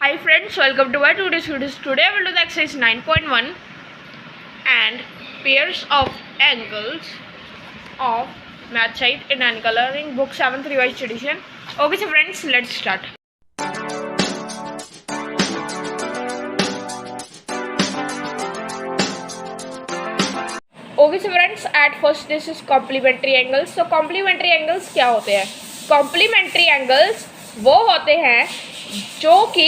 Hi friends, welcome to my today's videos. Today I will do the exercise 9.1 and pairs of angles of math side in and coloring book 7th revised edition. Okay, so friends, let's start. Okay, so friends, at first this is complementary angles. So complementary angles क्या होते हैं? Complementary angles वो होते हैं जो कि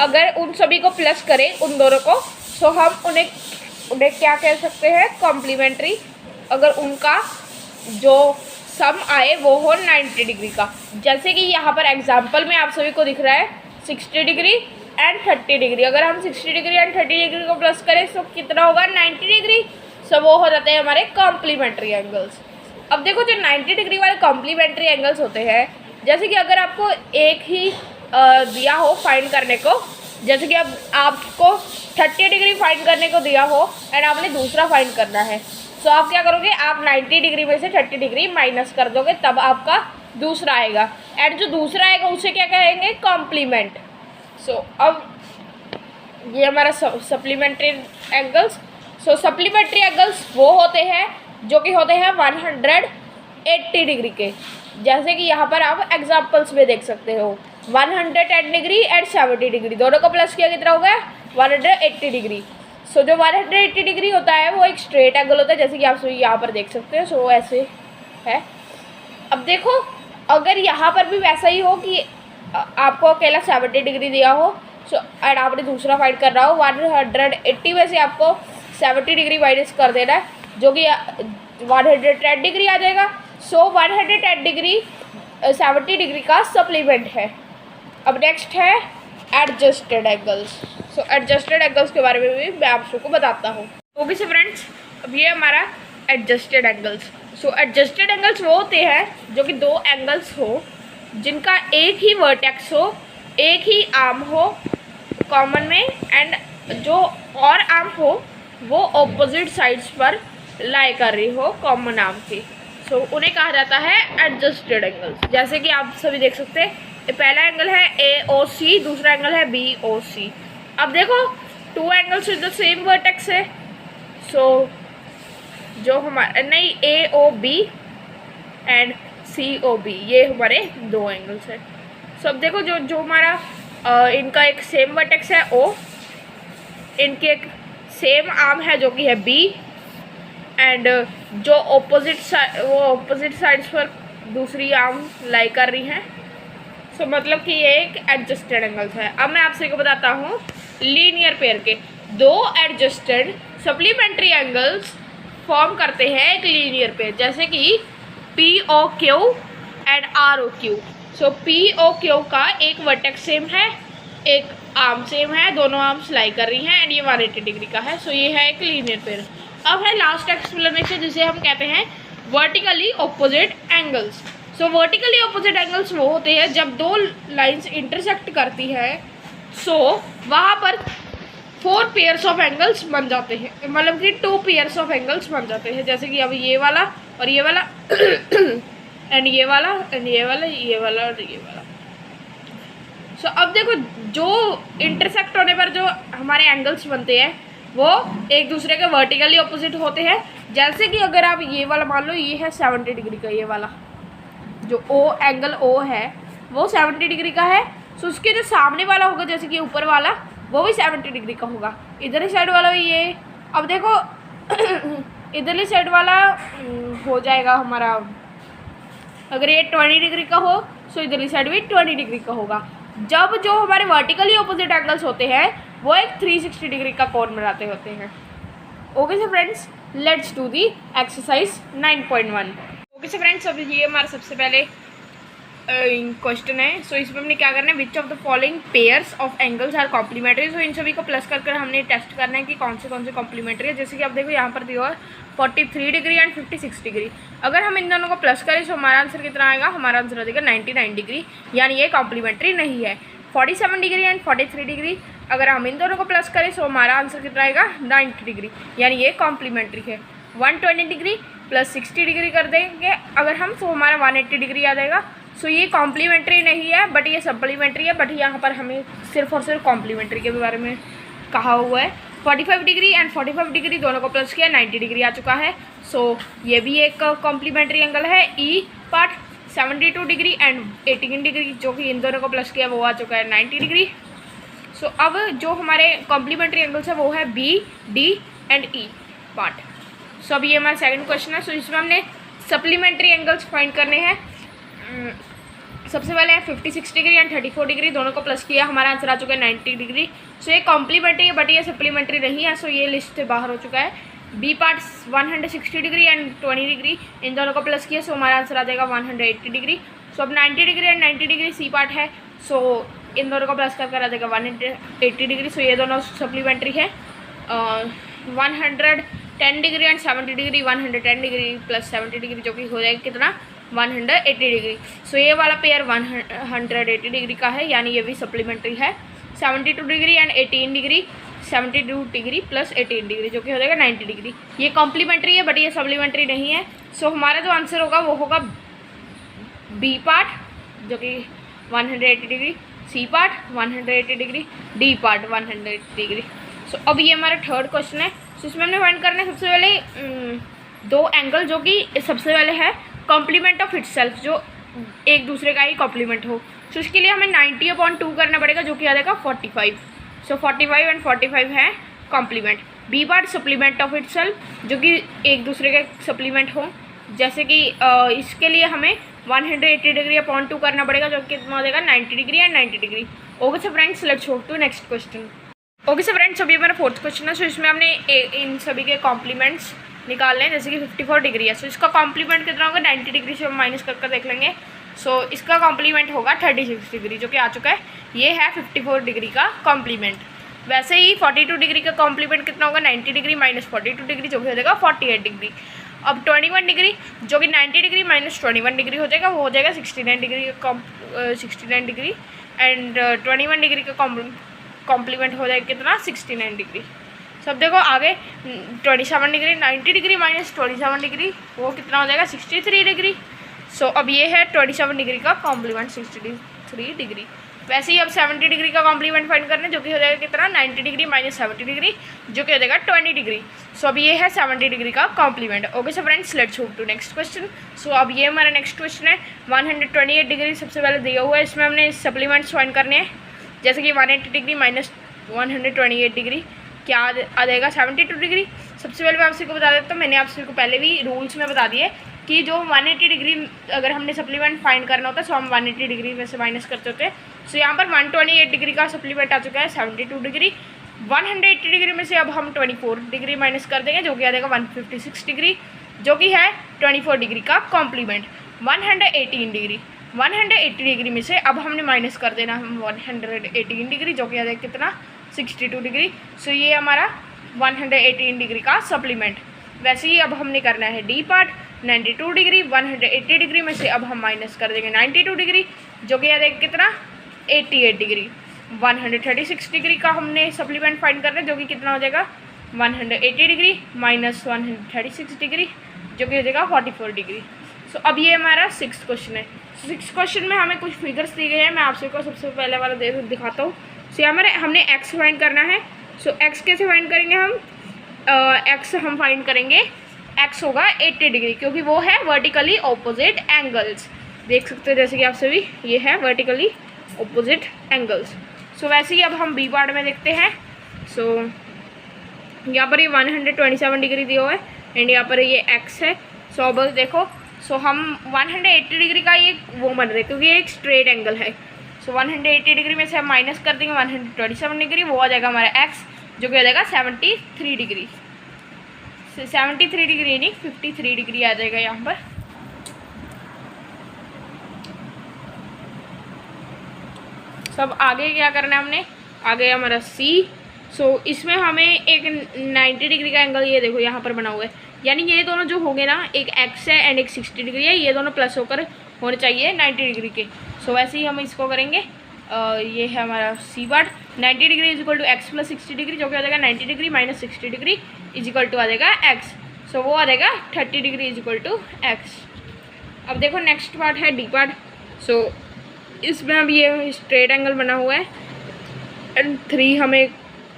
अगर उन सभी को प्लस करें उन दोनों को, तो हम उन्हें क्या कह सकते हैं? कॉम्प्लीमेंट्री। अगर उनका जो सम आए वो हो 90 डिग्री का। जैसे कि यहाँ पर एग्जांपल में आप सभी को दिख रहा है 60 डिग्री एंड 30 डिग्री। अगर हम 60 डिग्री एंड 30 डिग्री को प्लस करें तो कितना होगा? 90 डिग्री। सो वो हो जाते हैं हमारे कॉम्प्लीमेंट्री एंगल्स। अब देखो, जो 90 डिग्री वाले कॉम्प्लीमेंट्री एंगल्स होते हैं, जैसे कि अगर आपको एक ही दिया हो फाइंड करने को, जैसे कि अब आपको 30 डिग्री फाइंड करने को दिया हो एंड आपने दूसरा फाइंड करना है, तो आप क्या करोगे? आप 90 डिग्री में से 30 डिग्री माइनस कर दोगे, तब आपका दूसरा आएगा। एंड जो दूसरा आएगा उसे क्या कहेंगे? कॉम्प्लीमेंट। सो अब ये हमारा सप्लीमेंट्री एंगल्स। सो सप्लीमेंट्री एंगल्स वो होते हैं जो कि होते हैं 180 डिग्री के। जैसे कि यहाँ पर आप एग्जाम्पल्स में देख सकते हो 110 डिग्री एंड 70 डिग्री, दोनों को प्लस किया कितना हो गया? 180 डिग्री। सो जो 180 डिग्री होता है वो एक स्ट्रेट एंगल होता है, जैसे कि आप सभी यहाँ पर देख सकते हो। सो ऐसे है। अब देखो, अगर यहाँ पर भी वैसा ही हो कि आपको अकेला 70 डिग्री दिया हो, सो एंड आपने दूसरा फाइंड कर रहा हो 180 में से आपको 70 डिग्री माइनस कर देना है, जो कि 110 डिग्री आ जाएगा। सो 110 डिग्री 70 डिग्री का सप्लीमेंट है। अब नेक्स्ट है एडजस्टेड एंगल्स। सो एडजस्टेड एंगल्स के बारे में भी मैं आप सबको बताता हूँ। ओके सो फ्रेंड्स, अब ये हमारा एडजस्टेड एंगल्स। सो एडजस्टेड एंगल्स वो होते हैं जो कि दो एंगल्स हो जिनका एक ही वर्टेक्स हो, एक ही आर्म हो कॉमन में, एंड जो और आर्म हो वो ऑपोजिट साइड्स पर लाई कर रही हो कॉमन आर्म की। सो उन्हें कहा जाता है एडजस्टेड एंगल्स। जैसे कि आप सभी देख सकते हैं, पहला एंगल है AOC, दूसरा एंगल है BOC। अब देखो, two angles with the same vertex है। सो जो हमारा नहीं AOB एंड COB, ये हमारे दो एंगल्स हैं। सो अब देखो, जो हमारा इनका एक सेम वर्टेक्स है O, इनके एक सेम आर्म है जो कि है B, एंड जो ऑपोजिट साइड्स पर दूसरी आर्म लाई कर रही हैं। सो मतलब कि ये एक एडजस्टेड एंगल्स है। अब मैं आपसे को बताता हूँ लीनियर पेयर के दो एडजस्टेड सप्लीमेंट्री एंगल्स फॉर्म करते हैं एक लीनियर पेयर, जैसे कि POQ and ROQ। So POQ का एक वर्टेक्स सेम है, एक आर्म सेम है, दोनों आर्म्स लाई कर रही हैं, एंड ये 180 डिग्री का है। सो ये है एक लीनियर पेयर। अब है लास्ट एक्सप्लेनेशन, जिसे हम कहते हैं वर्टिकली ऑपोजिट एंगल्स। सो वर्टिकली ऑपोजिट एंगल्स वो होते हैं जब दो लाइंस इंटरसेक्ट करती है, सो वहाँ पर 4 पेयर्स ऑफ एंगल्स बन जाते हैं, मतलब कि 2 पेयर्स ऑफ एंगल्स बन जाते हैं। जैसे कि अब ये वाला और ये वाला एंड ये वाला एंड ये वाला, ये वाला और ये वाला। सो अब देखो, जो इंटरसेक्ट होने पर जो हमारे एंगल्स बनते हैं वो एक दूसरे के वर्टिकली ऑपोजिट होते हैं। जैसे कि अगर आप ये वाला मान लो, ये है 70 डिग्री का, ये वाला जो एंगल O है वो 70 डिग्री का है। सो उसके जो सामने वाला होगा, जैसे कि ऊपर वाला, वो भी 70 डिग्री का होगा। इधरली साइड वाला भी ये। अब देखो इधरली साइड वाला हो जाएगा हमारा, अगर ये 20 डिग्री का हो सो इधरली साइड भी 20 डिग्री का होगा। जब जो हमारे वर्टिकली ऑपोजिट एंगल्स होते हैं वो एक 360 डिग्री का कोण बनाते होते हैं। Okay so friends, let's do the exercise 9.1। Okay so friends, अब ये हमारा सबसे पहले क्वेश्चन है। सो इसमें हमने क्या करना है? Which of the following pairs of angles are complementary. So इन सभी को प्लस कर हमने टेस्ट करना है कि कौन से कॉम्प्लीमेंट्री है। जैसे कि आप देखो, यहाँ पर दिया है 43 डिग्री एंड 56 डिग्री। अगर हम इन दोनों को प्लस करें तो हमारा आंसर कितना आएगा? हमारा आंसर आ जाएगा 99 डिग्री, यानी ये कॉम्प्लीमेंट्री नहीं है। 47 डिग्री एंड 43 डिग्री, अगर हम इन दोनों को प्लस करें तो हमारा आंसर कितना आएगा? 90 डिग्री, यानी ये कॉम्प्लीमेंट्री है। 120 डिग्री प्लस 60 डिग्री कर देंगे अगर हम, तो हमारा 180 डिग्री आ जाएगा। सो ये कॉम्प्लीमेंट्री नहीं है बट ये सप्लीमेंट्री है, बट यहाँ पर हमें सिर्फ और सिर्फ कॉम्प्लीमेंट्री के बारे में कहा हुआ है। 45 डिग्री एंड 45 डिग्री दोनों को प्लस किया 90 डिग्री आ चुका है। सो ये भी एक कॉम्प्लीमेंट्री एंगल है। ई पार्ट 72 डिग्री एंड 18 डिग्री जो कि इन दोनों को प्लस किया वो आ चुका है 90 डिग्री। सो अब जो हमारे कॉम्प्लीमेंट्री एंगल्स है वो है B, D and E part. So अब ये हमारा सेकंड क्वेश्चन है। सो इसमें हमने सप्लीमेंट्री एंगल्स फाइंड करने हैं। सबसे पहले है 56 डिग्री एंड 34 डिग्री दोनों को प्लस किया, हमारा आंसर आ चुका है 90 डिग्री। सो ये कॉम्प्लीमेंट्री है बट ये सप्लीमेंट्री नहीं है, सो ये लिस्ट से बाहर हो चुका है। B part 160 degree and 20 degree इन दोनों को प्लस किया, सो हमारा आंसर आ जाएगा 180 डिग्री। सो अब 90 degree and 90 degree C part है, सो इन दोनों को प्लस कर आ जाएगा 180 डिग्री। सो ये दोनों सप्लीमेंट्री है। 110 degree and 70 degree 110 degree plus 70 degree जो कि हो जाएगा कितना 180 डिग्री। सो ये वाला पेयर 180 डिग्री का है, यानी ये भी सप्लीमेंट्री है। 72 degree and 18 degree 72 degree plus 18 degree जो कि हो जाएगा 90 डिग्री। ये कॉम्प्लीमेंट्री है बट ये सप्लीमेंट्री नहीं है। सो हमारा जो आंसर होगा वो होगा बी पार्ट जो कि 180 degree, C part 180 degree, D part 180 degree. So अब ये हमारा थर्ड क्वेश्चन है। सो इसमें हमने फाइंड करना है सबसे पहले दो एंगल जो कि सबसे पहले है कॉम्प्लीमेंट ऑफ इटसेल्फ, जो एक दूसरे का ही कॉम्प्लीमेंट हो। सो इसके लिए हमें 90/2 करना पड़ेगा जो कि आ जाएगा 45। सो 45 एंड 45 है complement. B part supplement of itself जो कि एक दूसरे के सप्लीमेंट हो, जैसे कि इसके लिए हमें 180 डिग्री/2 करना पड़ेगा जो कि कितना हो जाएगा 90 degree and 90 degree. Okay so friends let's go to next question. Okay so friends अभी हमारा फोर्थ क्वेश्चन है। सो इसमें हमने इन सभी के कॉम्प्लीमेंट्स निकालने हैं, जैसे कि 54 डिग्री है। सो इसका कॉम्प्लीमेंट कितना होगा 90 डिग्री से हम माइनस कर देख लेंगे। सो इसका कॉम्प्लीमेंट होगा 36 डिग्री जो कि आ चुका है। ये है 54 डिग्री का कॉम्प्लीमेंट। वैसे ही 42 डिग्री का कॉम्प्लीमेंट कितना होगा 90 डिग्री माइनस 42 डिग्री जो कि हो जाएगा 48 डिग्री। अब 21 डिग्री जो कि 90 डिग्री माइनस 21 डिग्री हो जाएगा, वो हो जाएगा 69 डिग्री का 69 डिग्री एंड 21 डिग्री का कॉम्प्लीमेंट हो जाएगा कितना 69 डिग्री। सब देखो आगे 27 डिग्री 90 डिग्री माइनस 27 डिग्री वो कितना हो जाएगा 63 डिग्री। सो अब ये है 27 डिग्री का कॉम्प्लीमेंट 63 डिग्री। वैसे ही अब 70 डिग्री का कॉम्प्लीमेंट फाइंड करना है जो कि हो जाएगा कितना 90 डिग्री माइनस 70 डिग्री जो कि हो जाएगा 20 डिग्री। सो अब ये है 70 डिग्री का complement. Okay so friends let's move to next question. So अब ये हमारा नेक्स्ट क्वेश्चन है। 128 डिग्री सबसे पहले दिया हुआ है, इसमें हमने सप्लीमेंट्स फाइंड करने हैं, जैसे कि 180 डिग्री माइनस 128 डिग्री क्या आ जाएगा 72 डिग्री। सबसे पहले मैं आपसे को बता देता हूँ, मैंने आपसे को पहले भी रूल्स में बता दिए कि जो 180 डिग्री अगर हमने सप्लीमेंट फाइंड करना होता है सो हम 180 डिग्री में से माइनस करते होते हैं। सो यहाँ पर 128 डिग्री का सप्लीमेंट आ चुका है 72 डिग्री। 180 डिग्री में से अब हम 24 डिग्री माइनस कर देंगे जो कि आ जाएगा 156 डिग्री जो कि है 24 डिग्री का कॉम्प्लीमेंट। 118 डिग्री 180 डिग्री में से अब हमने माइनस कर देना हम 118 डिग्री जो कि आ जाएगा कितना 62 डिग्री। सो ये हमारा 118 डिग्री का सप्लीमेंट। वैसे ही अब हमने करना है डी पार्ट 92 डिग्री 180 डिग्री में से अब हम माइनस कर देंगे 92 डिग्री जो कि आ जाएगा कितना 88 डिग्री। 136 डिग्री का हमने सप्लीमेंट फाइंड करना है जो कि कितना हो जाएगा 180 डिग्री माइनस 136 डिग्री जो कि हो जाएगा 44 डिग्री। सो अब ये हमारा 6th क्वेश्चन है। 6th क्वेश्चन में हमें कुछ फिगर्स दिए गए हैं, मैं आपसे को सबसे पहले वाला दिखाता हूँ। सो हमारे हमने एक्स फाइंड करना है। सो एक्स कैसे फाइंड करेंगे हम एक्स हम फाइंड करेंगे, एक्स होगा 80 डिग्री क्योंकि वो है वर्टिकली ऑपोजिट एंगल्स। देख सकते हो जैसे कि आप सभी ये है वर्टिकली ऑपोजिट एंगल्स। सो वैसे ही अब हम बी पार्ट में देखते हैं। सो यहाँ पर ये 127 डिग्री दिया हुआ है एंड यहाँ पर ये एक्स है। सो अब देखो सो हम 180 डिग्री का ये वो बन रहे क्योंकि ये एक स्ट्रेट एंगल है। सो 180 डिग्री में से हम माइनस कर देंगे 127 डिग्री, वो आ जाएगा हमारा एक्स जो कि हो जाएगा 73 डिग्री। 73 डिग्री नहीं 53 डिग्री आ जाएगा यहाँ पर। सब आगे क्या करना है हमने, आगे हमारा सी। सो इसमें हमें एक 90 डिग्री का एंगल ये देखो यहाँ पर बना हुआ है, यानी ये दोनों जो होंगे ना एक एक्स है एंड एक 60 डिग्री है, ये दोनों प्लस होकर होने चाहिए 90 डिग्री के। सो वैसे ही हम इसको करेंगे। ये है हमारा C part 90 degree is equal to x plus 60 degree जो कि आ जाएगा 90 degree minus 60 degree is equal to आ जाएगा एक्स। सो वो आ जाएगा 30 degree is equal to x. अब देखो नेक्स्ट पार्ट है डी पार्ट। सो इसमें अब ये स्ट्रेट एंगल बना हुआ है एंड 3 हमें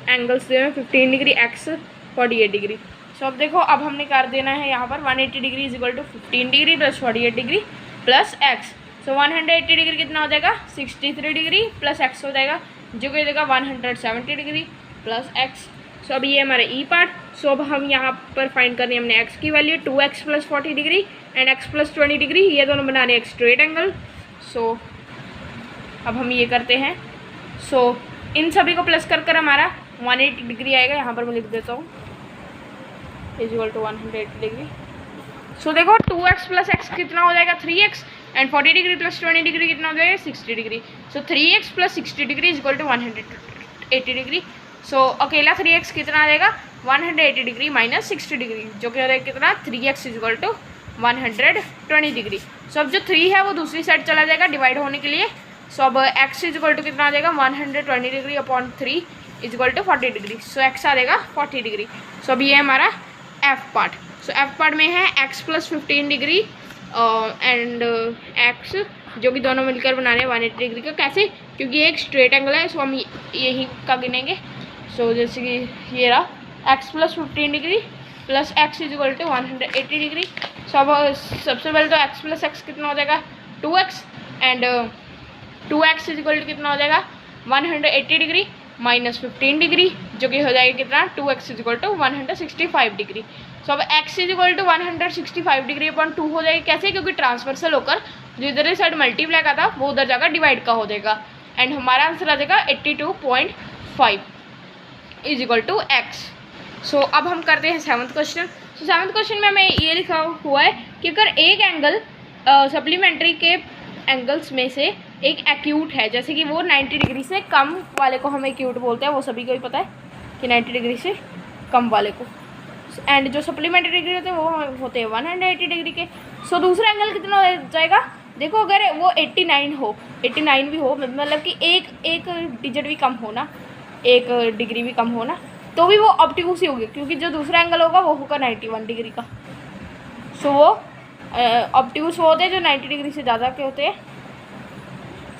एंगल्स दे हैं 15 डिग्री एक्स 48 डिग्री। सो अब देखो अब हमने कर देना है यहाँ पर 180 degree is equal to 15 degree plus 48 degree plus X. So 180 degree कितना हो जाएगा 63 डिग्री प्लस एक्स हो जाएगा जो कि देगा 170 डिग्री प्लस एक्स। सो अब ये हमारा ई पार्ट। सो अब हम यहाँ पर फाइंड करनी है हमने एक्स की value 2x plus 40 degree and x plus 20 degree, ये दोनों बना रहे हैं एक स्ट्रेट एंगल। सो अब हम ये करते हैं। सो इन सभी को प्लस कर कर हमारा 180 डिग्री आएगा, यहाँ पर मैं लिख देता हूँ इज इक्वल टू 180 डिग्री। सो देखो 2x प्लस एक्स कितना हो जाएगा 3x and 40 degree plus 20 degree कितना हो जाएगा 60 degree. So 3x plus 60 degree is equal to 180 degree. So अकेला 3x कितना आ जाएगा 180 डिग्री माइनस 60 डिग्री जो कि हो जाएगा कितना 3x is equal to 120 degree. So अब जो 3 है वो दूसरी साइड चला जाएगा डिवाइड होने के लिए। सो अब x इज इक्वल टू कितना आ जाएगा 120 degree upon 3 is equal to 40 degree. So x आ जाएगा 40 डिग्री। सो अब ये है हमारा f part. So f part में है x plus 15 degree and x जो कि दोनों मिलकर बना रहे हैं 180 डिग्री का। कैसे? क्योंकि ये एक स्ट्रेट एंगल है, सो हम यही का गिनेंगे। सो जैसे कि ये रहा x plus 15 degree plus x is equal to 180 degree. So अब सबसे पहले तो x प्लस x कितना हो जाएगा 2x and 2x is equal to कितना हो जाएगा 180 डिग्री माइनस 15 डिग्री जो कि हो जाएगा कितना 2x is equal to 165 degree. So अब x is equal to 165 degree upon 2 हो जाएगा। कैसे? क्योंकि ट्रांसवर्सल होकर जो इधर साइड मल्टीप्लाई का था वो उधर जाकर डिवाइड का हो जाएगा एंड हमारा आंसर आ जाएगा 82.5 इज इक्वल टू x। सो अब हम करते हैं 7th क्वेश्चन। सो 7th क्वेश्चन में हमें ये लिखा हुआ है कि अगर एक एंगल सप्लीमेंट्री के एंगल्स में से एक एक्यूट है, जैसे कि वो 90 डिग्री से कम वाले को हम एक्यूट बोलते हैं, वो सभी को ही पता है कि 90 डिग्री से कम वाले को, एंड जो सप्लीमेंट्री डिग्री होते हैं वो होते हैं 180 डिग्री के। सो दूसरा एंगल कितना हो जाएगा? देखो अगर वो 89 हो, 89 भी हो, मतलब कि एक डिजिट भी कम हो ना, 1 डिग्री भी कम हो ना, तो भी वो ऑब्ट्यूस ही होगी क्योंकि जो दूसरा एंगल होगा वो होगा 91 डिग्री का। सो वो ऑब्ट्यूस वो होते हैं जो 90 डिग्री से ज़्यादा के होते हैं,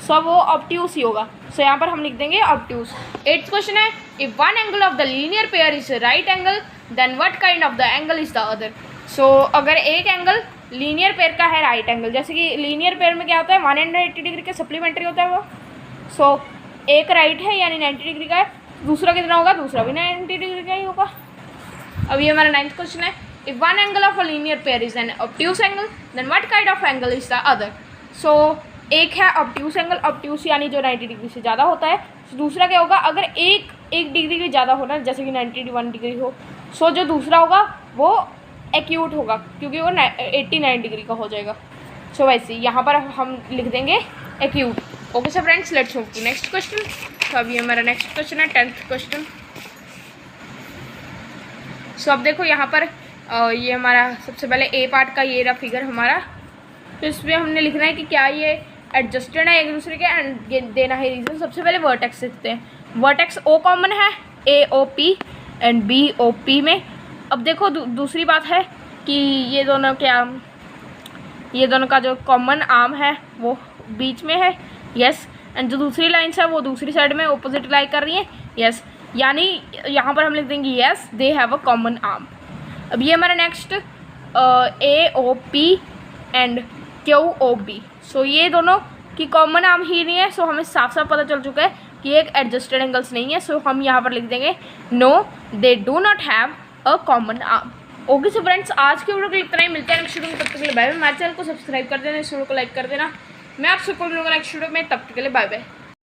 सो वो ऑब्ट्यूस ही होगा। सो यहाँ पर हम लिख देंगे ऑब्ट्यूस। 8th क्वेश्चन है if one angle of the linear pair is right angle then what kind of the angle is the other. So अगर एक एंगल लीनियर पेयर का है राइट एंगल, जैसे कि लीनियर पेयर में क्या होता है 180 डिग्री का सप्लीमेंट्री होता है वो। सो एक राइट है यानी 90 डिग्री का है, दूसरा कितना होगा? दूसरा भी 90 डिग्री का ही होगा। अब ये हमारा 9th क्वेश्चन है if one angle of a linear pair is an obtuse angle then what kind of angle is the other. So एक है ऑब्ट्यूस एंगल, ऑब्ट्यूस यानी जो 90 डिग्री से ज़्यादा होता है। तो दूसरा क्या होगा? अगर एक डिग्री भी ज़्यादा होना, जैसे कि 91 डिग्री हो, सो जो दूसरा होगा वो एक्यूट होगा क्योंकि वो 89 डिग्री का हो जाएगा। सो वैसे यहाँ पर हम लिख देंगे acute. Okay sir friends, let's move to next question. तो अभी हमारा नेक्स्ट क्वेश्चन है 10th क्वेश्चन। सो अब देखो यहाँ पर ये हमारा सबसे पहले ए पार्ट का ये रहा फिगर हमारा। तो इसमें हमने लिखना है कि क्या ये एडजस्टेड है एक दूसरे के एंड ये देना है रीज़न। सबसे पहले वर्टेक्स लिखते हैं। वर्टेक्स ओ कॉमन है AOP एंड BOP में। अब देखो दूसरी बात है कि ये दोनों का जो कॉमन आर्म है वो बीच में है, यस, एंड जो दूसरी लाइन्स है वो दूसरी साइड में ऑपोजिट लाई कर रही है, यस, यानी यहाँ पर हम लिख देंगे yes they have a common arm. अब ये हमारा नेक्स्ट AOP एंड QOB। सो ये दोनों की कॉमन आर्म ही नहीं है, सो हमें साफ साफ पता चल चुका है कि एक एडजस्टेड एंगल्स नहीं है। सो हम यहाँ पर लिख देंगे no they do not have a common arm. Okay so friends, आज के वीडियो के लिए इतना ही, मिलते हैं नेक्स्ट वीडियो में। तब तक के लिए बाय बाय। हमारे चैनल को सब्सक्राइब कर देना, इस वीडियो को लाइक कर देना। मैं आपसे को मिलूंगा नेक्स्ट वीडियो में, तब तक के लिए बाय बाय।